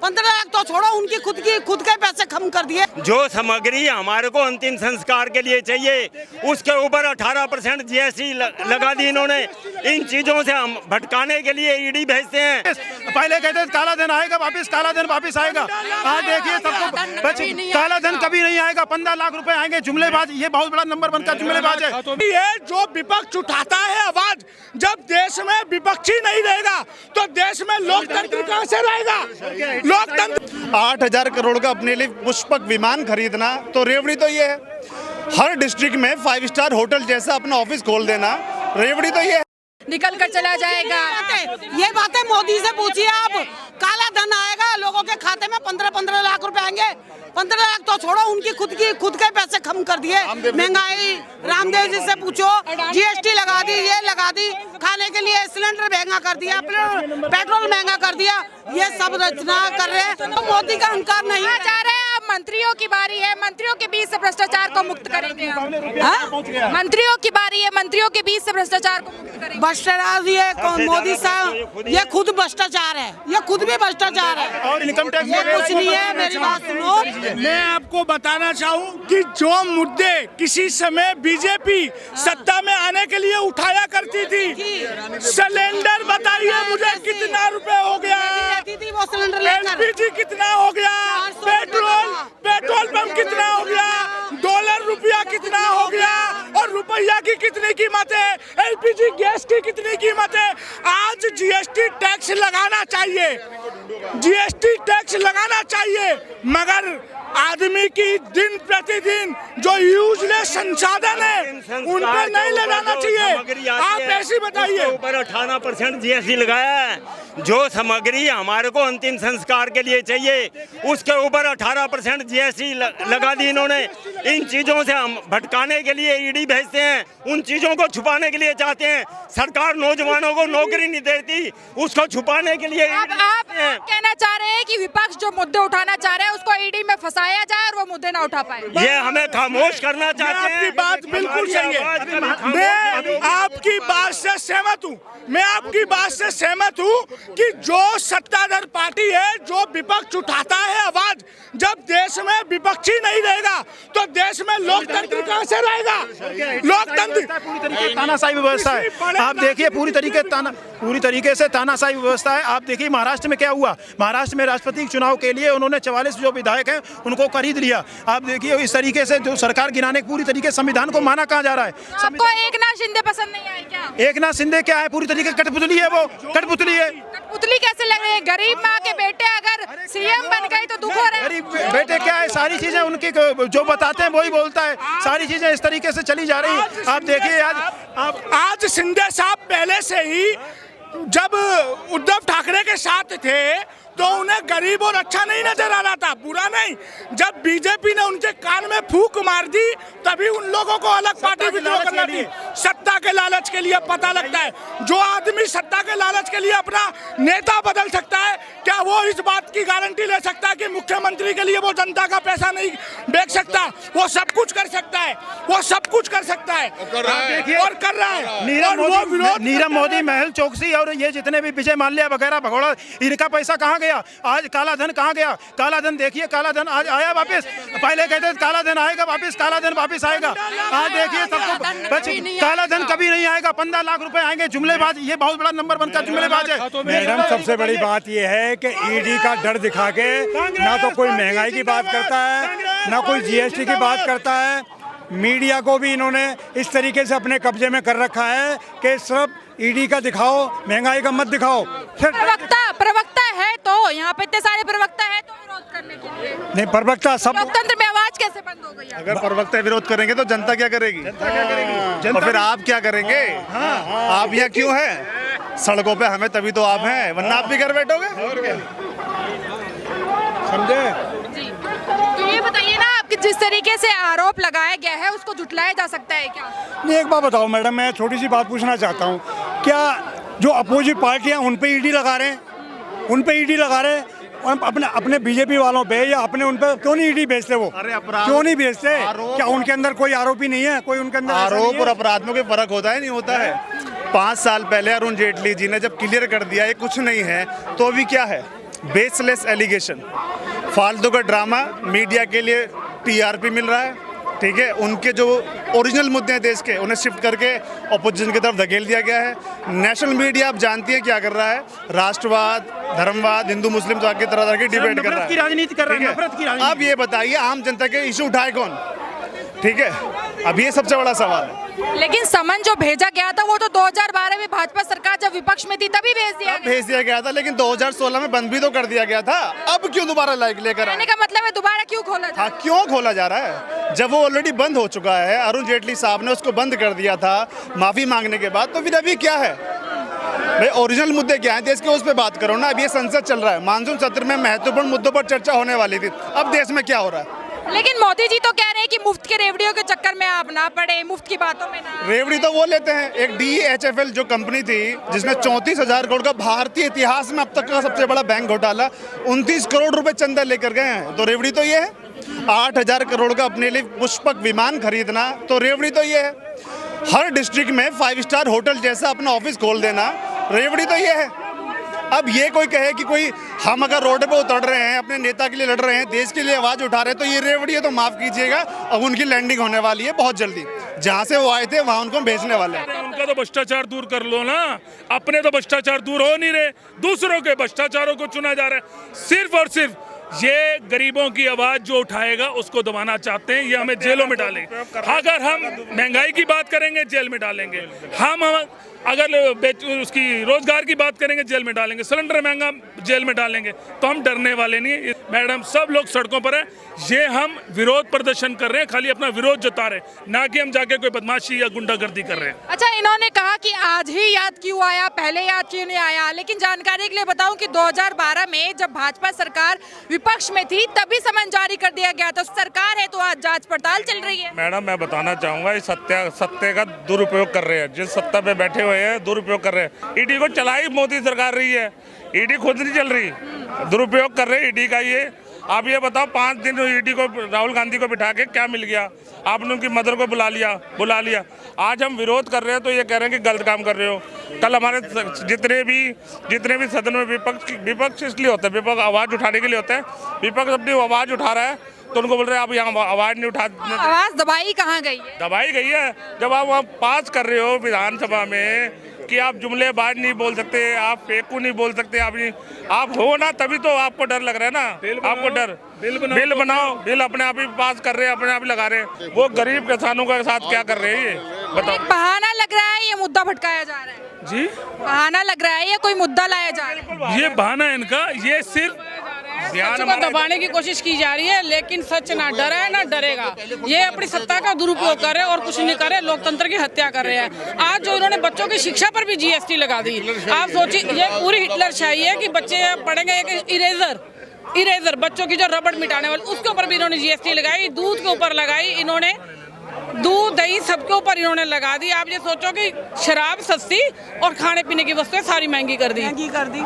15 लाख तो छोड़ो, उनकी खुद के पैसे कम कर दिए। जो सामग्री हमारे को अंतिम संस्कार के लिए चाहिए उसके ऊपर 18% जीएसटी लगा दी इन्होंने। इन चीजों से हम भटकाने के लिए ईडी भेजते हैं। पहले कहते काला धन आएगा वापिस, काला धन वापिस आएगा। आज देखिए सबको काला धन कभी नहीं आएगा। 15 लाख रुपए आएंगे। जुमलेबाज, ये बहुत बड़ा नंबर बनकर जुमलेबाज है। ये जो विपक्ष उठाता है आवाज, जब देश में विपक्षी नहीं रहेगा तो देश में लोकतंत्र कहां से रहेगा? लोकतंत्र 8,000 करोड़ का अपने लिए पुष्पक विमान खरीदना तो रेवड़ी तो ये है। हर डिस्ट्रिक्ट में 5 स्टार होटल जैसा अपना ऑफिस खोल देना, रेवड़ी तो ये है। निकल कर चला जाएगा। ये बातें मोदी से पूछिए आप। काला धन आएगा, लोगों के खाते में 15-15 लाख रुपए आएंगे। 15 लाख तो छोड़ो, उनकी खुद के पैसे कम कर दिए। महंगाई रामदेव जी से पूछो, जीएसटी लगा दी, ये लगा दी, खाने के लिए सिलेंडर महंगा कर दिया, पेट्रोल महंगा कर दिया। ये सब रचना कर रहे हैं तो मोदी का अहंकार नहीं चाह रहे हैं। अब मंत्रियों की बारी है, मंत्रियों के बीच से भ्रष्टाचार को मुक्त करेंगे हम। मंत्रियों की बारी है, मंत्रियों के बीच से भ्रष्टाचार को मुक्त करेंगे। भ्रष्टाचार ये मोदी साहब, ये खुद भ्रष्टाचार है, ये खुद भी भ्रष्टाचार है और इनकम टैक्स ये कुछ नहीं है। मेरी बात सुनो, मैं आपको बताना चाहूं कि जो मुद्दे किसी समय बीजेपी सत्ता में आने के लिए उठाया करती थी, सिलेंडर बताइए मुझे कितना रुपए हो गया, वो सिलेंडर एलपीजी कितना हो गया, पेट्रोल पंप कितना हो गया, डॉलर रुपया कितना हो गया और रुपया की कितनी कीमत है, एलपीजी गैस की कितनी कीमत है। आज जीएसटी टैक्स लगाना चाहिए, जीएसटी टैक्स लगाना चाहिए, मगर आदमी की दिन प्रतिदिन जो यूजलेस संसाधन है उन पर नहीं लगाना चाहिए। आप ऐसी बताइए। ऊपर 18% जीएसटी लगाया है। जो सामग्री हमारे को अंतिम संस्कार के लिए चाहिए उसके ऊपर 18% जीएसटी लगा दी इन्होंने। इन चीजों से हम भटकाने के लिए ईडी भेजते हैं, उन चीजों को छुपाने के लिए चाहते हैं। सरकार नौजवानों को नौकरी नहीं देती, उसको छुपाने के लिए आप कहना चाह रहे हैं कि विपक्ष जो मुद्दे उठाना चाह रहे हैं उसको ईडी में फंसाया जाए और वो मुद्दे ना उठा पाए। ये हमें खामोश करना चाहते हैं। आपकी बात बिल्कुल सही है, मैं आपकी बात से सहमत हूँ। मैं आपकी बात से सहमत हूँ कि जो सत्ताधार पार्टी है, जो विपक्ष उठाता है आवाज, जब देश में विपक्षी नहीं रहेगा तो देश में लोकतंत्र कहां से रहेगा? लोकतंत्र पूरी तरीके से तानाशाही व्यवस्था है। आप देखिए पूरी तरीके से तानाशाही व्यवस्था है। आप देखिए महाराष्ट्र में क्या हुआ। महाराष्ट्र में राष्ट्रपति चुनाव के लिए उन्होंने 44 जो विधायक हैं उनको खरीद लिया। आप देखिए इस तरीके से जो सरकार गिराने पूरी तरीके संविधान को माना कहा जा रहा है। आपको एकनाथ शिंदे पसंद नहीं आए क्या? एकनाथ शिंदे क्या है? पूरी तरीके कठपुतली है, वो कठपुतली है। कठपुतली कैसे लग रही है? गरीब माँ के बेटे अगर सीएम बन गए तो दुख हो रहा है। गरीब बेटे क्या है, सारी चीजें उनकी जो बताते हैं वही बोलता है। सारी चीजें इस तरीके से चली जा रही है। आप देखिए आज शिंदे साहब पहले से ही जब उद्धव ठाकरे के साथ थे तो उन्हें गरीब और अच्छा नहीं नजर आ रहा था, बुरा नहीं। जब बीजेपी ने उनके कान में फूंक मार दी तभी उन लोगों को अलग पार्टी विद्रोह करना दी। सत्ता के लालच के लिए पता लगता है, जो आदमी सत्ता के लालच के लिए अपना नेता बदल सकता है, क्या वो इस बात की गारंटी ले सकता है कि मुख्यमंत्री के लिए वो जनता का पैसा नहीं बेच सकता? वो सब कुछ कर सकता है, वो सब कुछ कर सकता है और कर रहा है। नीरव मोदी, मेहुल चोकसी और ये जितने भी विजय माल्या वगैरह भगोड़ा, इनका पैसा कहाँ गया? आज काला धन कहाँ गया? काला धन देखिए, काला धन आज आया वापस। पहले कहते काला धन आएगा वापस, काला धन वापस आएगा। आज देखिए सबको काला धन कभी नहीं आएगा। 15 लाख रुपए आएंगे। जुमलेबाज, ये बहुत बड़ा नंबर बनकर जुमलेबाज है। मैडम सबसे बड़ी बात यह है कि ईडी का डर दिखा के ना तो कोई महंगाई की बात करता है, ना कोई जीएसटी की बात करता है। मीडिया को भी इन्होंने इस तरीके से अपने कब्जे में कर रखा है कि सिर्फ ईडी का दिखाओ, महंगाई का मत दिखाओ। प्रवक्ता है तो यहाँ पे इतने सारे प्रवक्ता है तो विरोध करने के लिए नहीं, प्रवक्ता सब लोकतंत्र में आवाज कैसे बंद हो गई? अगर प्रवक्ता विरोध करेंगे तो जनता क्या करेगी? और फिर आप क्या करेंगे? आप यहाँ क्यों हैं? सड़कों पे हमें तभी तो आप हैं, वरना आप भी घर बैठोगे। समझे? तो ये बताइए ना, आपके जिस तरीके से आरोप लगाया गया है उसको झुटलाया जा सकता है क्या? नहीं, एक बात बताओ मैडम, मैं छोटी सी बात पूछना चाहता हूँ। क्या जो अपोजिट पार्टियां उन पे ईडी लगा रहे हैं, और अपने बीजेपी वालों पे या अपने उन पे क्यों नहीं ईडी भेजते? वो क्यों नहीं भेजते? क्या उनके अंदर कोई आरोपी नहीं है? कोई उनके अंदर आरोप और अपराध में कोई फर्क होता है? नहीं होता है। 5 साल पहले अरुण जेटली जी ने जब क्लियर कर दिया ये कुछ नहीं है, तो अभी क्या है? बेसलेस एलिगेशन, फालतू का ड्रामा, मीडिया के लिए टीआरपी मिल रहा है, ठीक है। उनके जो ओरिजिनल मुद्दे हैं देश के, उन्हें शिफ्ट करके अपोजिशन की तरफ धकेल दिया गया है। नेशनल मीडिया आप जानती हैं क्या कर रहा है, राष्ट्रवाद, धर्मवाद, हिंदू मुस्लिम की तरह की डिबेट कर रहा है, की राजनीति कर रहा है, नफरत की राजनीति। अब ये बताइए आम जनता के इशू उठाए कौन, ठीक है। अब ये सबसे बड़ा सवाल है। लेकिन समन जो भेजा गया था वो तो 2012 में भाजपा सरकार जब विपक्ष में थी तभी भेज दिया गया। भेज दिया गया था, लेकिन 2016 में बंद भी तो कर दिया गया था। अब क्यों दोबारा लेकर आए? कहने का मतलब है दोबारा क्यों खोला जा रहा हाँ, है? क्यों खोला जा रहा है जब वो ऑलरेडी बंद हो चुका है? अरुण जेटली साहब ने उसको बंद कर दिया था माफी मांगने के बाद, तो फिर अभी क्या है भाई? ओरिजिनल मुद्दे क्या है देश के, उस पर बात करो ना। अब ये संसद चल रहा है, मानसून सत्र में महत्वपूर्ण मुद्दों पर चर्चा होने वाली थी, अब देश में क्या हो रहा है? लेकिन मोदी जी तो कह रहे हैं कि मुफ्त के रेवड़ियों के चक्कर में आप ना पड़े, मुफ्त की बातों में ना। रेवड़ी तो वो लेते हैं। एक DHFL जो कंपनी थी जिसने 34,000 करोड़ का भारतीय इतिहास में अब तक का सबसे बड़ा बैंक घोटाला, 29 करोड़ रुपए चंदा लेकर गए हैं, तो रेवड़ी तो ये है। 8,000 करोड़ का अपने लिए पुष्पक विमान खरीदना, तो रेवड़ी तो ये है। हर डिस्ट्रिक्ट में 5 स्टार होटल जैसा अपना ऑफिस खोल देना, रेवड़ी तो ये है। अब ये कोई कहे कि कोई हम अगर रोड पे उतर रहे हैं, अपने नेता के लिए लड़ रहे हैं, देश के लिए आवाज उठा रहे हैं, तो ये रेवड़ी है, तो माफ कीजिएगा, अब उनकी लैंडिंग होने वाली है बहुत जल्दी। जहां से वो आए थे वहां उनको भेजने वाले हैं। उनका तो भ्रष्टाचार दूर कर लो ना, अपने तो भ्रष्टाचार दूर हो नहीं रहे, दूसरों के भ्रष्टाचारों को चुना जा रहा है। सिर्फ और सिर्फ ये गरीबों की आवाज जो उठाएगा उसको दबाना चाहते हैं, ये हमें जेलों में डालेंगे। अगर हम महंगाई की बात करेंगे जेल में डालेंगे, हम अगर उसकी रोजगार की बात करेंगे जेल में डालेंगे, सिलेंडर महंगा जेल में डालेंगे, तो हम डरने वाले नहीं है। मैडम, सब लोग सड़कों पर हैं, ये हम विरोध प्रदर्शन कर रहे हैं, खाली अपना विरोध जता रहे हैं, ना कि हम जाके कोई बदमाशी या गुंडागर्दी कर रहे हैं। अच्छा, इन्होंने कहा कि आज ही याद क्यों आया, पहले याद क्यों नहीं आया? लेकिन जानकारी के लिए बताऊं कि 2012 में जब भाजपा सरकार विपक्ष में थी तभी समन जारी कर दिया गया था। सरकार है तो आज जांच पड़ताल चल रही है। मैडम, मैं बताना चाहूंगा, इस सत्य का दुरुपयोग कर रहे हैं, जिस सत्ता पे बैठे हुए हैं दुरुपयोग कर रहे हैं। ईडी को चलाई मोदी सरकार रही है, ईडी खुद नहीं चल रही, दुरुपयोग कर रहे हैं ईडी का। ये आप ये बताओ, 5 दिन ईडी को, राहुल गांधी को बिठा के क्या मिल गया? आपने उनकी मदर को बुला लिया। आज हम विरोध कर रहे हैं तो ये कह रहे हैं कि गलत काम कर रहे हो। कल हमारे जितने भी सदन में विपक्ष इसलिए होता है, विपक्ष आवाज उठाने के लिए होता है। विपक्ष अपनी आवाज उठा रहा है तो उनको बोल रहे हैं आप यहाँ आवाज नहीं उठा। आवाज दबाई कहाँ गई है? दबाई गई है। जब आप वहाँ पास कर रहे हो विधानसभा में कि आप जुमलेबाज नहीं बोल सकते, आप फेकू नहीं बोल सकते, आप हो ना, तभी तो आपको डर लग रहा है ना। आपको डर, बिल बनाओ, बिल अपने आप ही पास कर रहे हैं, अपने आप ही लगा रहे हैं। वो गरीब किसानों के साथ क्या कर रहे हैं ये बताओ। बहाना लग रहा है, ये मुद्दा भटकाया जा रहा है जी, बहाना लग रहा है, ये कोई मुद्दा लाया जा रहा है। ये बहाना है इनका, ये सिर्फ सच को दबाने की कोशिश की जा रही है, लेकिन सच ना डरा है ना डरेगा। ये अपनी सत्ता का दुरुपयोग कर रहे हैं और कुछ नहीं कर रहे, लोकतंत्र की हत्या कर रहे हैं। आज जो इन्होंने बच्चों की शिक्षा पर भी GST लगा दी, आप सोचिए, ये पूरी हिटलरशाही है कि बच्चे पढ़ेंगे एक इरेजर बच्चों की जो रबड़ मिटाने वाली, उसके ऊपर भी इन्होंने GST लगाई, दूध के ऊपर लगाई इन्होंने, दूध दही सबके ऊपर इन्होंने लगा दी। आप ये सोचो कि शराब सस्ती और खाने पीने की वस्तुएं सारी महंगी कर दी।